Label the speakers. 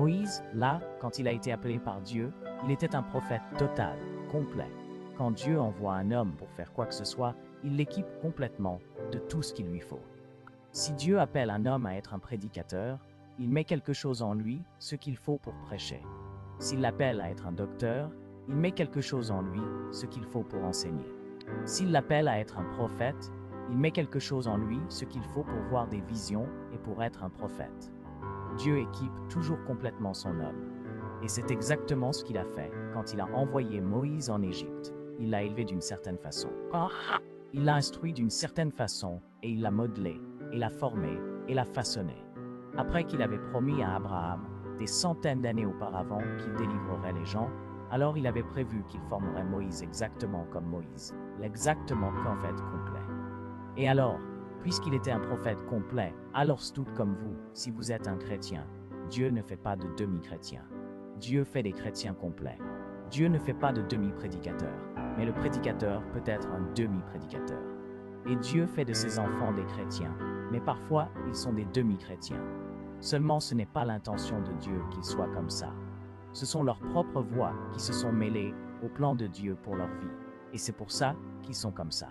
Speaker 1: Moïse, là, quand il a été appelé par Dieu, il était un prophète total, complet. Quand Dieu envoie un homme pour faire quoi que ce soit, il l'équipe complètement de tout ce qu'il lui faut. Si Dieu appelle un homme à être un prédicateur, il met quelque chose en lui, ce qu'il faut pour prêcher. S'il l'appelle à être un docteur, il met quelque chose en lui, ce qu'il faut pour enseigner. S'il l'appelle à être un prophète, il met quelque chose en lui, ce qu'il faut pour voir des visions et pour être un prophète. Dieu équipe toujours complètement son homme. Et c'est exactement ce qu'il a fait quand il a envoyé Moïse en Égypte. Il l'a élevé d'une certaine façon. Il l'a instruit d'une certaine façon et il l'a modelé, et l'a formé, et l'a façonné. Après qu'il avait promis à Abraham, des centaines d'années auparavant, qu'il délivrerait les gens, alors il avait prévu qu'il formerait Moïse exactement comme Moïse, l'exactement parfait complet. Et alors, puisqu'il était un prophète complet, alors tout comme vous, si vous êtes un chrétien, Dieu ne fait pas de demi-chrétiens. Dieu fait des chrétiens complets. Dieu ne fait pas de demi-prédicateurs, mais le prédicateur peut être un demi-prédicateur. Et Dieu fait de ses enfants des chrétiens, mais parfois ils sont des demi-chrétiens. Seulement ce n'est pas l'intention de Dieu qu'ils soient comme ça. Ce sont leurs propres voix qui se sont mêlées au plan de Dieu pour leur vie. Et c'est pour ça qu'ils sont comme ça.